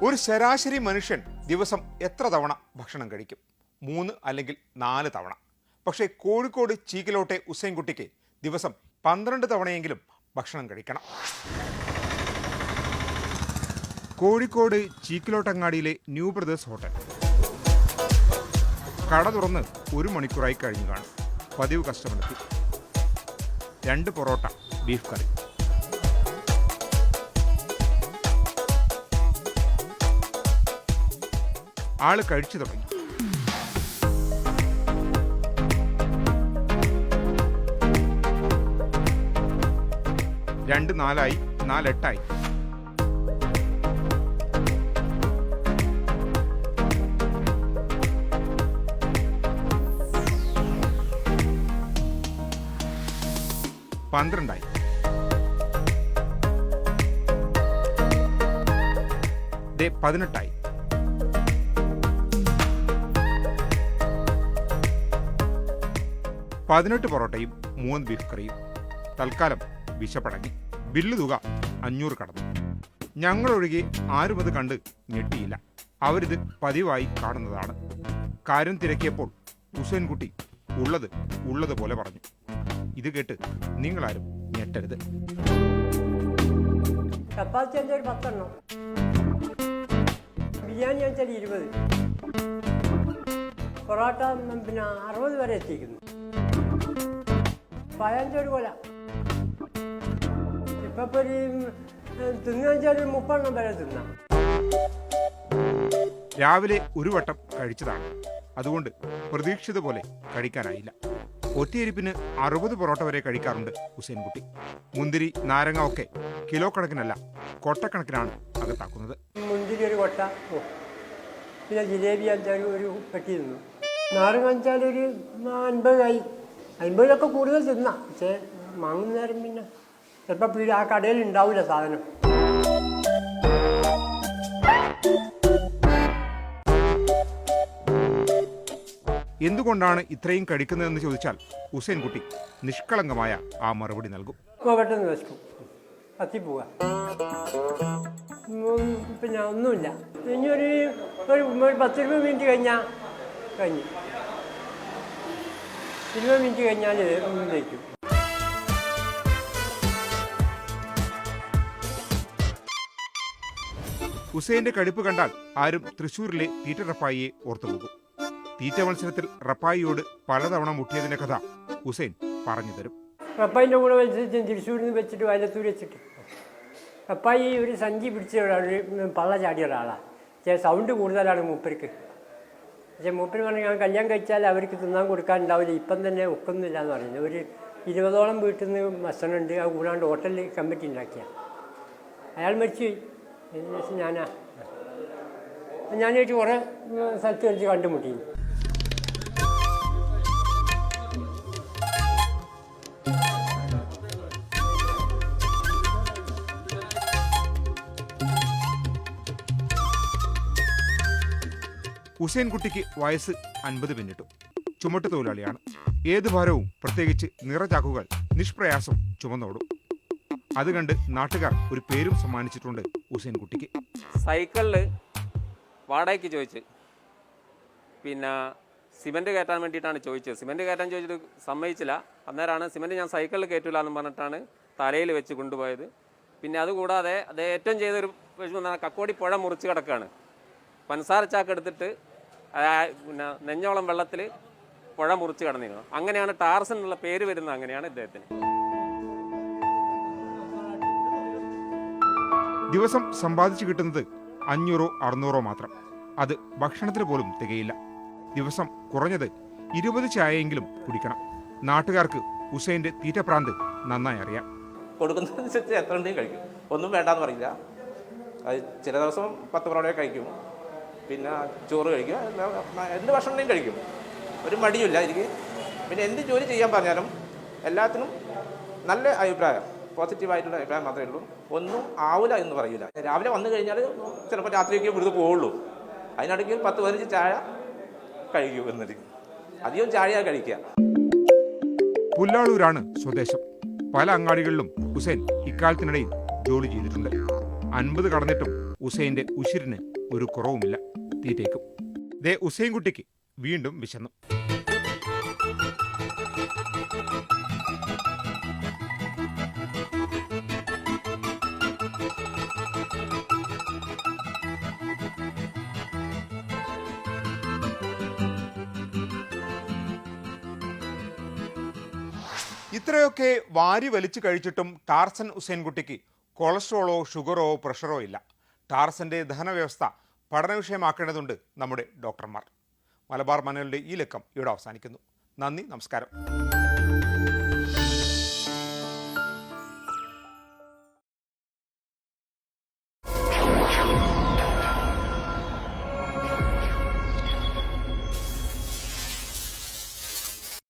ഒരു ശരാശരി മനുഷ്യൻ ദിവസം എത്ര തവണ ഭക്ഷണം കഴിക്കും? 3 അല്ലെങ്കിൽ 4 തവണ. പക്ഷേ കോഴിക്കോട് ചീക്കിലോട്ടെ ഉസൈൻകുട്ടിക്ക് ദിവസം 12 തവണയെങ്കിലും ഭക്ഷണം കഴിക്കണം. കോഴിക്കോട് ചീക്കിലോട്ടങ്ങാടിയിലെ ന്യൂ ബ്രദേഴ്സ് ഹോട്ടൽ. കട തുറന്ന് 1 മണിക്കൂറായി കഴിഞ്ഞു കാണും. പതിവ് കസ്റ്റമറെത്തി. 2 പൊറോട്ട, ബീഫ് കറി. ആള് കഴിച്ചു തുടങ്ങി. രണ്ട് 4 4 8 12 18 18 പൊറോട്ടയും 3 ബീഫ് കറിയും. തൽക്കാലം വിശപ്പടങ്ങി. ബില്ല് തുക 500 കടന്നു. ഞങ്ങളൊഴികെ ആരും അത് കണ്ട് ഞെട്ടിയില്ല. അവരിത് പതിവായി കാണുന്നതാണ്. കാര്യം തിരക്കിയപ്പോൾ ഉസൈൻകുട്ടി ഉള്ളതുപോലെ പറഞ്ഞു. ഇത് കേട്ട് നിങ്ങളാരും ഞെട്ടരുത്. ചപ്പാത്തി 10 ബിരിയാണി 20, പൊറോട്ട 60 വരെ എത്തിക്കുന്നു. 15 കൊല. ഇപ്പൊ തിന്നുവെച്ചാൽ 30 വരെ തിന്നാം. രാവിലെ ഒരു വട്ടം കഴിച്ചതാണ്. അതുകൊണ്ട് പ്രതീക്ഷിത പോലെ കഴിക്കാനായില്ല. ഒറ്റയിരിപ്പിന് 60 പൊറോട്ട വരെ കഴിക്കാറുണ്ട് ഉസൈൻകുട്ടി. മുന്തിരി, നാരങ്ങ ഒക്കെ കിലോ കണക്കിനല്ല, കൊട്ടക്കണക്കിനാണ് അകത്താക്കുന്നത്. മുന്തിരി ഒരു കൊട്ട, പിന്നെ ജിലേബി ഒരു പെട്ടി തിന്നു. നാരങ്ങ ഒരു 50 50 കൂടുതൽ തിന്നാം. പക്ഷേ വാങ്ങുന്നേരം പിന്നെ ചിലപ്പോൾ ആ കടയിൽ ഉണ്ടാവില്ല സാധനം. എന്തുകൊണ്ടാണ് ഇത്രയും കഴിക്കുന്നതെന്ന് ചോദിച്ചാൽ ഉസൈൻകുട്ടി നിഷ്കളങ്കമായ ആ മറുപടി നൽകും. പെട്ടെന്ന് വിശക്കും, കത്തിപ്പോവുക, പിന്നെ ഒന്നുമില്ല. ഇനി ഒരു 10-20 മിനിറ്റ് കഴിഞ്ഞാൽ കഴിഞ്ഞു. 20 മിനിറ്റ് കഴിഞ്ഞാൽ കഴിക്കും. ഉസൈന്റെ കടുപ്പ് കണ്ടാൽ ആരും തൃശ്ശൂരിലെ തീറ്റ റപ്പായിയെ ഓർത്തുപോകും. തീറ്റ മത്സരത്തിൽ റപ്പായിയോട് പലതവണ മുട്ടിയതിന്റെ കഥ ഉസൈൻ പറഞ്ഞു തരും. റപ്പായിൻ്റെ കൂടെ മത്സരിച്ച് തൃശ്ശൂരിൽ നിന്ന് വെച്ചിട്ട് വയലത്തൂർ വെച്ചിട്ട് റപ്പായി ഒരു സഞ്ചി പിടിച്ച പള്ള ചാടിയ ഒരാളാണ്. പക്ഷേ സൗണ്ട് കൂടുതലാണ് മൂപ്പർക്ക്. പക്ഷേ മൂപ്പര് പറഞ്ഞു ഞാൻ കല്യാണം കഴിച്ചാൽ അവർക്ക് തിന്നാൻ കൊടുക്കാനുണ്ടാവില്ല, ഇപ്പം തന്നെ ഒക്കുന്നില്ല എന്ന് പറയുന്നത്. ഒരു 20ഓളം വീട്ടിൽ നിന്ന് ഭക്ഷണമുണ്ട്. അത് കൂടാണ്ട് ഹോട്ടലിൽ കമ്മിറ്റി ഉണ്ടാക്കിയ അയാൾ മരിച്ചു. അതിനുശേഷം ഞാനായിട്ട് കുറേ സ്ഥലത്ത് വെച്ച് കണ്ടുമുട്ടി. ഉസൈൻകുട്ടിക്ക് വയസ്സ് 50 പിന്നിട്ടു. ചുമട്ട് തൊഴിലാളിയാണ്. ഏത് ഭാരവും, പ്രത്യേകിച്ച് നിറചാക്കുകൾ, നിഷ്പ്രയാസം ചുമന്നോടും. അത് കണ്ട് നാട്ടുകാർ ഒരു പേരും സമ്മാനിച്ചിട്ടുണ്ട് ഉസൈൻകുട്ടിക്ക്. സൈക്കിളിൽ വാടകയ്ക്ക് ചോദിച്ച്, പിന്നെ സിമൻറ്റ് കയറ്റാൻ വേണ്ടിയിട്ടാണ് ചോദിച്ചത്. സിമൻറ്റ് കയറ്റാൻ ചോദിച്ചിട്ട് സമ്മതിച്ചില്ല. അന്നേരമാണ് സിമൻറ്റ് ഞാൻ സൈക്കിളിൽ കയറ്റില്ല എന്ന് പറഞ്ഞിട്ടാണ് തലയിൽ വെച്ച് കൊണ്ടുപോയത്. പിന്നെ അതുകൂടാതെ അത് ഏറ്റവും ചെയ്തൊരു വിഷമം, കക്കോടി പുഴ മുറിച്ച് കിടക്കുകയാണ്. പഞ്ചസാര ചാക്ക് എടുത്തിട്ട് പിന്നെ നെഞ്ഞോളം വെള്ളത്തിൽ പുഴ മുറിച്ച് കിടന്നിരുന്നു. അങ്ങനെയാണ് ടാർസൻ എന്നുള്ള പേര് വരുന്നത്. അങ്ങനെയാണ് ഇദ്ദേഹത്തിന്. ദിവസം സമ്പാദിച്ചു കിട്ടുന്നത് 500 600 മാത്രം. അത് ഭക്ഷണത്തിന് പോലും തികയില്ല. ദിവസം കുറഞ്ഞത് 20 ചായയെങ്കിലും കുടിക്കണം. നാട്ടുകാർക്ക് ഉസൈന്റെ തീറ്റപ്രാന്ത് നന്നായി അറിയാം. കൊടുക്കുന്നതനുസരിച്ച് എത്ര ഉണ്ടെങ്കിലും കഴിക്കും. ഒന്നും വേണ്ടാന്ന് പറയില്ല. അത് ചില ദിവസം 10 പൊറോട്ട കഴിക്കും, പിന്നെ ചോറ് കഴിക്കും, എന്ത് ഭക്ഷണം ഉണ്ടെങ്കിലും കഴിക്കും. ഒരു മടിയില്ല എനിക്ക്. പിന്നെ എന്ത് ജോലി ചെയ്യാൻ പറഞ്ഞാലും എല്ലാത്തിനും നല്ല അഭിപ്രായം, പോസിറ്റീവായിട്ടുള്ള അഭിപ്രായം മാത്രമേ ഉള്ളൂ. ഒന്നും ആവില്ല എന്ന് പറയില്ല. രാവിലെ വന്നു കഴിഞ്ഞാൽ ചിലപ്പോൾ രാത്രിയൊക്കെ ഇവിടുന്ന് പോവുള്ളൂ. അതിനിടയ്ക്ക് 10-15 ചായ കഴിക്കും. എന്നിട്ട് അധികം ചായ കഴിക്കുക. പുല്ലാളൂരാണ് സ്വദേശം. പല അങ്ങാടികളിലും ഹുസൈൻ ഇക്കാലത്തിനിടയിൽ ജോലി ചെയ്തിട്ടുണ്ട്. 50 കടന്നിട്ടും ഉസൈൻ്റെ ഉശിരിന് ഒരു കുറവുമില്ല. തീറ്റയ്ക്കും ദേ ഉസൈൻ കുട്ടിക്ക് വീണ്ടും വിശന്നു. ഇത്രയൊക്കെ വാരി വലിച്ചു കഴിച്ചിട്ടും ടാർസൻ ഉസൈൻകുട്ടിക്ക് കൊളസ്ട്രോളോ ഷുഗറോ പ്രഷറോ ഇല്ല. ടാർസന്റെ ദഹനവ്യവസ്ഥ പഠനവിഷയമാക്കേണ്ടതുണ്ട് നമ്മുടെ ഡോക്ടർമാർ. മലബാർ മനോരമയുടെ ഈ ലക്കം ഇവിടെ അവസാനിക്കുന്നു. നന്ദി, നമസ്കാരം.